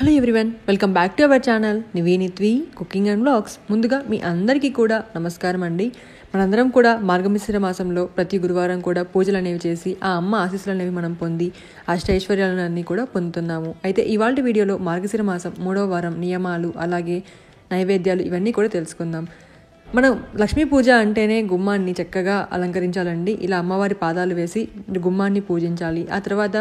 Hello everyone, welcome back to our channel నివేనిత్వి cooking and vlogs. ముందుగా మీ అందరికీ కూడా నమస్కారం అండి. మనందరం కూడా మార్గశిర మాసంలో ప్రతి గురువారం కూడా పూజలు అనేవి చేసి ఆ అమ్మ ఆశీస్సులు అనేవి మనం పొంది అష్టైశ్వర్యాలన్నీ కూడా పొందుతున్నాము. అయితే ఇవాళ వీడియోలో మార్గశిర మాసం 3వ వారం నియమాలు, అలాగే నైవేద్యాలు ఇవన్నీ కూడా తెలుసుకుందాం. మనం లక్ష్మీ పూజ అంటేనే గుమ్మాన్ని చక్కగా అలంకరించాలండి. ఇలా అమ్మవారి పాదాలు వేసి గుమ్మాన్ని పూజించాలి. ఆ తర్వాత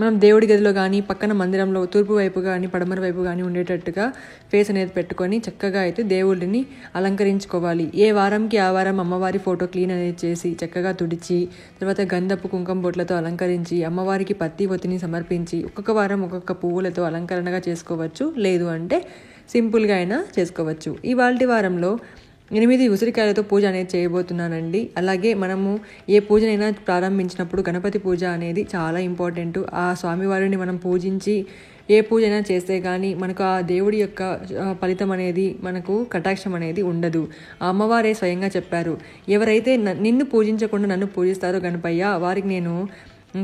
మనం దేవుడి గదిలో కానీ పక్కన మందిరంలో తూర్పు వైపు కానీ పడమర వైపు కానీ ఉండేటట్టుగా ఫేస్ అనేది పెట్టుకొని చక్కగా అయితే దేవుడిని అలంకరించుకోవాలి. ఏ వారంకి ఆ వారం అమ్మవారి ఫోటో క్లీన్ అనేది చేసి చక్కగా తుడిచి తర్వాత గంధపు కుంకుమ బొట్లతో అలంకరించి అమ్మవారికి పత్తి ఒత్తిని సమర్పించి ఒక్కొక్క వారం ఒక్కొక్క పువ్వులతో అలంకరణగా చేసుకోవచ్చు. లేదు అంటే సింపుల్గా అయినా చేసుకోవచ్చు. ఇవాల్టి వారంలో 8 ఉసిరికాయలతో పూజ అనేది చేయబోతున్నానండి. అలాగే మనము ఏ పూజనైనా ప్రారంభించినప్పుడు గణపతి పూజ అనేది చాలా ఇంపార్టెంట్. ఆ స్వామివారిని మనం పూజించి ఏ పూజైనా చేస్తే కానీ మనకు ఆ దేవుడి యొక్క ఫలితం అనేది, మనకు కటాక్షం అనేది ఉండదు. ఆ అమ్మవారే స్వయంగా చెప్పారు, ఎవరైతే నిన్ను పూజించకుండా నన్ను పూజిస్తారో గణపయ్య వారికి నేను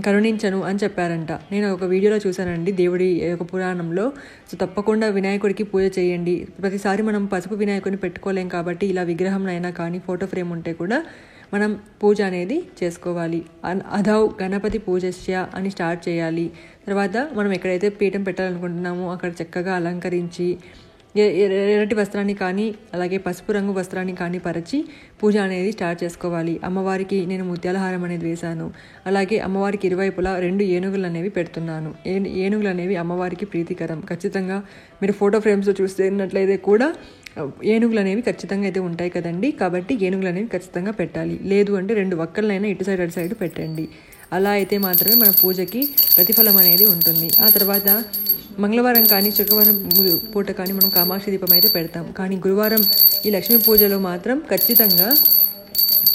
కరుణించను అని చెప్పారంట. నేను ఒక వీడియోలో చూశానండి, దేవుడి ఒక పురాణంలో. సో తప్పకుండా వినాయకుడికి పూజ చేయండి. ప్రతిసారి మనం పసుపు వినాయకుడిని పెట్టుకోలేం కాబట్టి ఇలా విగ్రహంనైనా కానీ ఫోటో ఫ్రేమ్ ఉంటే కూడా మనం పూజ అనేది చేసుకోవాలి. అధౌ గణపతి పూజస్య అని స్టార్ట్ చేయాలి. తర్వాత మనం ఎక్కడైతే పీఠం పెట్టాలనుకుంటున్నామో అక్కడ చక్కగా అలంకరించి ఎర్రటి వస్త్రాన్ని కానీ అలాగే పసుపు రంగు వస్త్రాన్ని కానీ పరిచి పూజ అనేది స్టార్ట్ చేసుకోవాలి. అమ్మవారికి నేను ముత్యాల హారం అనేది వేశాను. అలాగే అమ్మవారికి ఇరువైపులా 2 ఏనుగులు అనేవి పెడుతున్నాను. ఏనుగులు అనేవి అమ్మవారికి ప్రీతికరం. ఖచ్చితంగా మీరు ఫోటో ఫ్రేమ్స్లో చూస్తున్నట్లయితే కూడా ఏనుగులు అనేవి ఖచ్చితంగా అయితే ఉంటాయి కదండి. కాబట్టి ఏనుగులు అనేవి ఖచ్చితంగా పెట్టాలి. లేదు అంటే 2 వక్కలనైనా ఇటు సైడ్ అటు సైడ్ పెట్టండి. అలా అయితే మాత్రమే మన పూజకి ప్రతిఫలం అనేది ఉంటుంది. ఆ తర్వాత మంగళవారం కానీ శుక్రవారం పూట కానీ మనం కామాక్షి దీపం అయితే పెడతాం. కానీ గురువారం ఈ లక్ష్మీ పూజలో మాత్రం ఖచ్చితంగా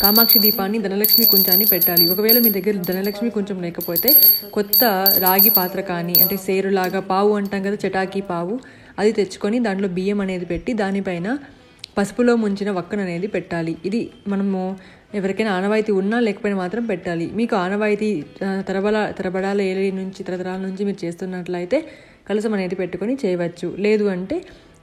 కామాక్షి దీపాన్ని, ధనలక్ష్మి కుంచాన్ని పెట్టాలి. ఒకవేళ మీ దగ్గర ధనలక్ష్మి కొంచెం లేకపోతే కొత్త రాగి పాత్ర కానీ, అంటే సేరులాగా పావు అంటాం కదా, చటాకీ పావు, అది తెచ్చుకొని దాంట్లో బియ్యం అనేది పెట్టి దానిపైన పసుపులో ముంచిన వక్కను అనేది పెట్టాలి. మనము ఎవరికైనా ఆనవాయితీ ఉన్నా లేకపోయినా మాత్రం పెట్టాలి. మీకు ఆనవాయితీ తరబడాల ఏలి నుంచి తరతరాల నుంచి మీరు చేస్తున్నట్లయితే కలసం అనేది పెట్టుకొని చేయవచ్చు. లేదు అంటే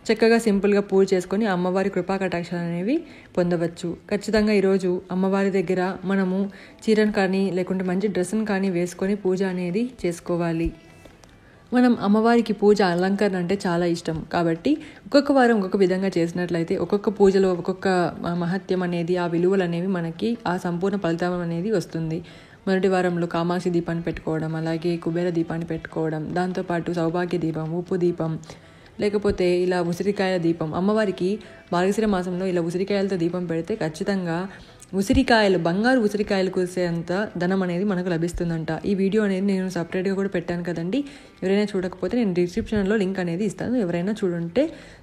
చక్కగా సింపుల్గా పూజ చేసుకొని అమ్మవారి కృపా కటాక్షాలు అనేవి పొందవచ్చు. ఖచ్చితంగా ఈరోజు అమ్మవారి దగ్గర మనము చీరను కానీ లేకుంటే మంచి డ్రెస్సును కానీ వేసుకొని పూజ అనేది చేసుకోవాలి. మనం అమ్మవారికి పూజ అలంకరణ అంటే చాలా ఇష్టం కాబట్టి ఒక్కొక్క వారం ఒక్కొక్క విధంగా చేసినట్లయితే ఒక్కొక్క పూజలో ఒక్కొక్క మహత్యం అనేది, ఆ విలువలు అనేవి మనకి ఆ సంపూర్ణ ఫలితం అనేది వస్తుంది. మొదటి వారంలో కామాక్షి దీపాన్ని పెట్టుకోవడం, అలాగే కుబేర దీపాన్ని పెట్టుకోవడం, దాంతోపాటు సౌభాగ్య దీపం, ఉప్పు దీపం, లేకపోతే ఇలా ఉసిరికాయల దీపం. అమ్మవారికి మార్గశిర మాసంలో ఇలా ఉసిరికాయలతో దీపం పెడితే ఖచ్చితంగా బంగారు ఉసిరికాయలు కురిసేంత ధనం అనేది మనకు లభిస్తుందంట. ఈ వీడియో అనేది నేను సపరేట్గా కూడా పెట్టాను కదండి. ఎవరైనా చూడకపోతే నేను డిస్క్రిప్షన్లో లింక్ అనేది ఇస్తాను. ఎవరైనా చూడుంటే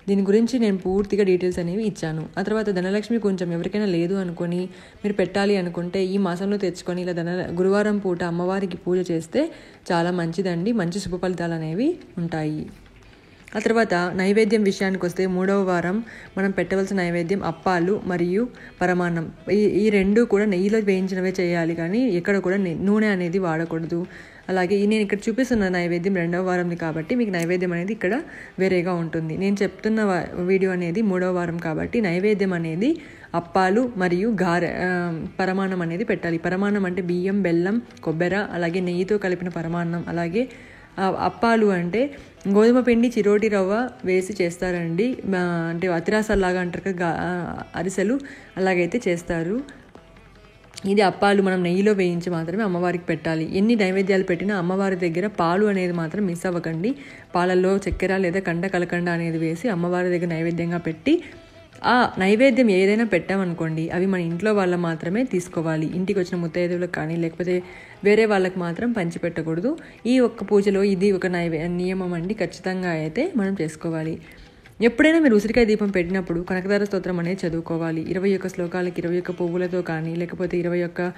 దీని గురించి నేను పూర్తిగా డీటెయిల్స్ అనేవి ఇచ్చాను. ఆ తర్వాత ధనలక్ష్మి కొంచెం ఎవరికైనా లేదు అనుకొని మీరు పెట్టాలి అనుకుంటే ఈ మాసంలో తెచ్చుకొని ఇలా గురువారం పూట అమ్మవారికి పూజ చేస్తే చాలా మంచిదండి. మంచి శుభ ఫలితాలు అనేవి ఉంటాయి. ఆ తర్వాత నైవేద్యం విషయానికి వస్తే 3వ వారం మనం పెట్టవలసిన నైవేద్యం అప్పాలు మరియు పరమాన్నం. ఈ 2 కూడా నెయ్యిలో వేయించినవే చేయాలి, కానీ ఎక్కడ కూడా నూనె అనేది వాడకూడదు. అలాగే నేను ఇక్కడ చూపిస్తున్న నైవేద్యం 2వ వారంది కాబట్టి మీకు నైవేద్యం అనేది ఇక్కడ వేరేగా ఉంటుంది. నేను చెప్తున్న వీడియో అనేది 3వ వారం కాబట్టి నైవేద్యం అనేది అప్పాలు మరియు పరమాన్నం అనేది పెట్టాలి. పరమాన్నం అంటే బియ్యం, బెల్లం, కొబ్బరి అలాగే నెయ్యితో కలిపిన పరమాన్నం. అలాగే అప్పాలు అంటే గోధుమ పిండి, చిరోటి రవ్వ వేసి చేస్తారండి. అంటే అతిరాసల్లాగా అంటారు కదా, అరిసెలు అలాగైతే చేస్తారు. ఇది అప్పాలు మనం నెయ్యిలో వేయించి మాత్రమే అమ్మవారికి పెట్టాలి. ఎన్ని నైవేద్యాలు పెట్టినా అమ్మవారి దగ్గర పాలు అనేది మాత్రం మిస్ అవ్వకండి. పాలల్లో చక్కెర లేదా కలకండ అనేది వేసి అమ్మవారి దగ్గర నైవేద్యంగా పెట్టి ఆ నైవేద్యం ఏదైనా పెట్టామనుకోండి, అవి మన ఇంట్లో వాళ్ళ మాత్రమే తీసుకోవాలి. ఇంటికి వచ్చిన ముత్తైదువులకు కానీ లేకపోతే వేరే వాళ్ళకి మాత్రం పంచిపెట్టకూడదు. ఈ ఒక్క పూజలో ఇది ఒక నియమం అండి. ఖచ్చితంగా అయితే మనం చేసుకోవాలి. ఎప్పుడైనా మీరు ఉసిరికాయ దీపం పెట్టినప్పుడు కనకదార స్తోత్రం అనేది చదువుకోవాలి. 21 శ్లోకాలకి 21 పువ్వులతో కానీ లేకపోతే 21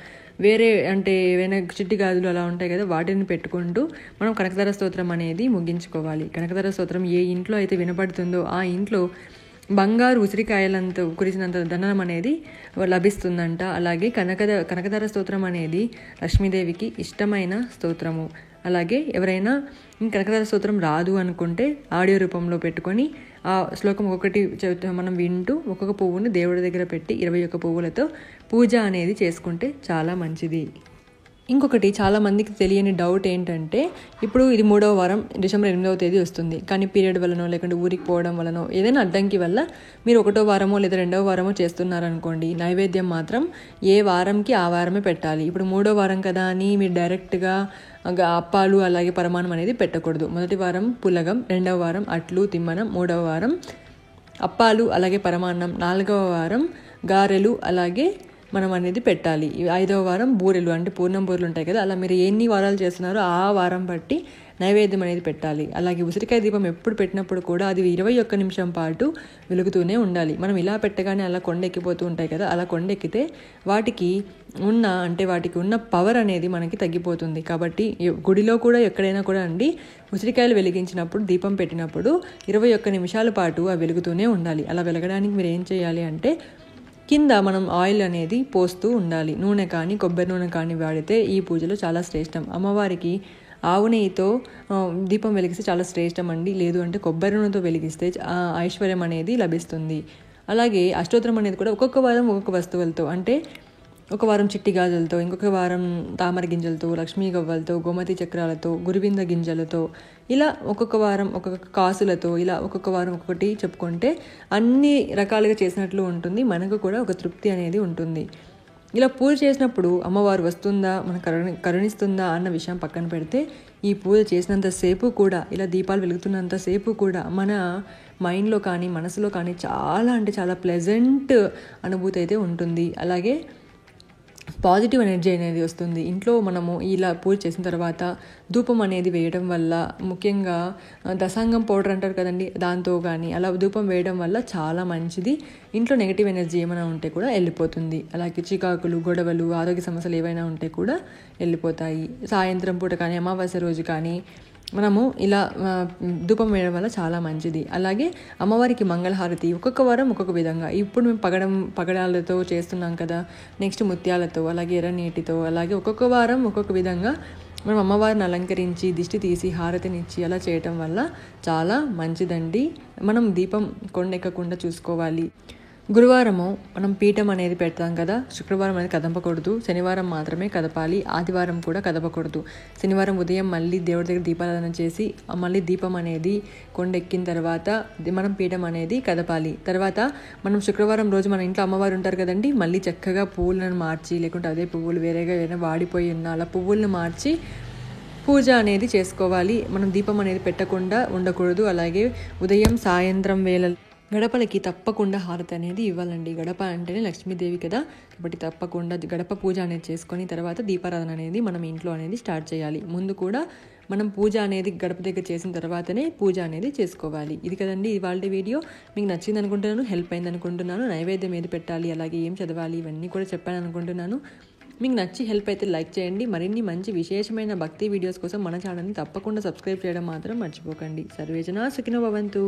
వేరే అంటే ఏవైనా చిట్టి గాజులు అలా ఉంటాయి కదా, వాటిని పెట్టుకుంటూ మనం కనకదార స్తోత్రం అనేది ముగించుకోవాలి. కనకదార స్తోత్రం ఏ ఇంట్లో అయితే వినపడుతుందో ఆ ఇంట్లో బంగారు ఉసిరికాయలంతా కురిసినంత ధనం అనేది లభిస్తుందంట. అలాగే కనకదార స్తోత్రం అనేది లక్ష్మీదేవికి ఇష్టమైన స్తోత్రము. అలాగే ఎవరైనా కనకదార స్తోత్రం రాదు అనుకుంటే ఆడియో రూపంలో పెట్టుకొని ఆ శ్లోకం ఒక్కొక్కటి మనం వింటూ ఒక్కొక్క పువ్వుని దేవుడి దగ్గర పెట్టి 21 పువ్వులతో పూజ అనేది చేసుకుంటే చాలా మంచిది. ఇంకొకటి చాలామందికి తెలియని డౌట్ ఏంటంటే, ఇప్పుడు ఇది 3వ వారం డిసెంబర్ 8వ తేదీ వస్తుంది, కానీ పీరియడ్ వల్లనో లేకుంటే ఊరికి పోవడం వల్లనో ఏదైనా అడ్డంకి వల్ల మీరు 1వ వారమో లేదా 2వ వారమో చేస్తున్నారనుకోండి, నైవేద్యం మాత్రం ఏ వారంకి ఆ వారమే పెట్టాలి. ఇప్పుడు 3వ వారం కదా అని మీరు డైరెక్ట్గా అప్పాలు అలాగే పరమాన్నం అనేది పెట్టకూడదు. మొదటి వారం పులగం, 2వ వారం అట్లు తిమ్మనం, 3వ వారం అప్పాలు అలాగే పరమాన్నం, 4వ వారం గారెలు అలాగే మనం అనేది పెట్టాలి. 5వ వారం బూరెలు అంటే పూర్ణం బూరెలు ఉంటాయి కదా, అలా మీరు ఎన్ని వారాలు చేస్తున్నారో ఆ వారం బట్టి నైవేద్యం అనేది పెట్టాలి. అలాగే ఉసిరికాయ దీపం ఎప్పుడు పెట్టినప్పుడు కూడా అది 21 నిమిషం పాటు వెలుగుతూనే ఉండాలి. మనం ఇలా పెట్టగానే అలా కొండెక్కిపోతూ ఉంటాయి కదా, అలా కొండెక్కితే వాటికి ఉన్న పవర్ అనేది మనకి తగ్గిపోతుంది. కాబట్టి గుడిలో కూడా ఎక్కడైనా కూడా అండి ఉసిరికాయలు వెలిగించినప్పుడు దీపం పెట్టినప్పుడు 21 నిమిషాల పాటు అవి వెలుగుతూనే ఉండాలి. అలా వెలగడానికి మీరు ఏం చేయాలి అంటే కింద మనం ఆయిల్ అనేది పోస్తూ ఉండాలి. నూనె కానీ కొబ్బరి నూనె కానీ వాడితే ఈ పూజలో చాలా శ్రేష్టం. అమ్మవారికి ఆవు నెయ్యితో దీపం వెలిగిస్తే చాలా శ్రేష్టం అండి. లేదు అంటే కొబ్బరి నూనెతో వెలిగిస్తే ఐశ్వర్యం అనేది లభిస్తుంది. అలాగే అష్టోత్తరం అనేది కూడా ఒక్కొక్క వారం ఒక్కొక్క వస్తువులతో, అంటే ఒక వారం చిట్టి గాజులతో, ఇంకొక వారం తామర గింజలతో, లక్ష్మీ గవ్వలతో, గోమతి చక్రాలతో, గురువింద గింజలతో, ఇలా ఒక్కొక్క వారం ఒక్కొక్క కాసులతో, ఇలా ఒక్కొక్క వారం ఒక్కొక్కటి చెప్పుకుంటే అన్ని రకాలుగా చేసినట్లు ఉంటుంది. మనకు కూడా ఒక తృప్తి అనేది ఉంటుంది. ఇలా పూజ చేసినప్పుడు అమ్మవారు వస్తుందా, మన కరుణిస్తుందా అన్న విషయం పక్కన పెడితే, ఈ పూజ చేసినంతసేపు కూడా, ఇలా దీపాలు వెలుగుతున్నంతసేపు కూడా మన మైండ్లో కానీ మనసులో కానీ చాలా అంటే చాలా ప్లెజెంట్ అనుభూతి అయితే ఉంటుంది. అలాగే పాజిటివ్ ఎనర్జీ అనేది వస్తుంది. ఇంట్లో మనము ఇలా పూజ చేసిన తర్వాత ధూపం అనేది వేయడం వల్ల, ముఖ్యంగా దశాంగం పౌడర్ అంటారు కదండి, దాంతో కానీ అలా ధూపం వేయడం వల్ల చాలా మంచిది. ఇంట్లో నెగిటివ్ ఎనర్జీ ఏమైనా ఉంటే కూడా వెళ్ళిపోతుంది. అలాగే చికాకులు, గొడవలు, ఆరోగ్య సమస్యలు ఏవైనా ఉంటే కూడా వెళ్ళిపోతాయి. సాయంత్రం పూట కానీ అమావాస్య రోజు కానీ మనము ఇలా ధూపం వేయడం వల్ల చాలా మంచిది. అలాగే అమ్మవారికి మంగళహారతి ఒక్కొక్క వారం ఒక్కొక్క విధంగా, ఇప్పుడు మేము పగడాలతో చేస్తున్నాం కదా, నెక్స్ట్ ముత్యాలతో, అలాగే ఎర్ర నీటితో, అలాగే ఒక్కొక్క వారం ఒక్కొక్క విధంగా మనం అమ్మవారిని అలంకరించి దిష్టి తీసి హారతినిచ్చి అలా చేయటం వల్ల చాలా మంచిదండి. మనం దీపం కొండెక్కకుండా చూసుకోవాలి. గురువారము మనం పీఠం అనేది పెడతాం కదా, శుక్రవారం అనేది కదపకూడదు, శనివారం మాత్రమే కదపాలి, ఆదివారం కూడా కదపకూడదు. శనివారం ఉదయం మళ్ళీ దేవుడి దగ్గర దీపారాధన చేసి మళ్ళీ దీపం అనేది కొండెక్కిన తర్వాత మనం పీఠం అనేది కదపాలి. తర్వాత మనం శుక్రవారం రోజు మన ఇంట్లో అమ్మవారు ఉంటారు కదండి, మళ్ళీ చక్కగా పువ్వులను మార్చి, లేకుంటే అదే పువ్వులు వేరేగా ఏదైనా వాడిపోయి ఉన్న అలా పువ్వులను మార్చి పూజ అనేది చేసుకోవాలి. మనం దీపం అనేది పెట్టకుండా ఉండకూడదు. అలాగే ఉదయం సాయంత్రం వేళ గడపలకి తప్పకుండా హారతి అనేది ఇవ్వాలండి. గడప అంటేనే లక్ష్మీదేవి కదా, కాబట్టి తప్పకుండా గడప పూజ అనేది చేసుకొని తర్వాత దీపారాధన అనేది మనం ఇంట్లో అనేది స్టార్ట్ చేయాలి. ముందు కూడా మనం పూజ అనేది గడప దగ్గర చేసిన తర్వాతనే పూజ అనేది చేసుకోవాలి. ఇది కదండి ఇవాళ వీడియో. మీకు నచ్చింది అనుకుంటున్నాను, హెల్ప్ అయింది అనుకుంటున్నాను. నైవేద్యం ఏది పెట్టాలి, అలాగే ఏం చదవాలి, ఇవన్నీ కూడా చెప్పాను అనుకుంటున్నాను. మీకు నచ్చి హెల్ప్ అయితే లైక్ చేయండి. మరిన్ని మంచి విశేషమైన భక్తి వీడియోస్ కోసం మన ఛానల్ని తప్పకుండా సబ్స్క్రైబ్ చేయడం మాత్రం మర్చిపోకండి. సర్వేజన సుఖినో భవంతు.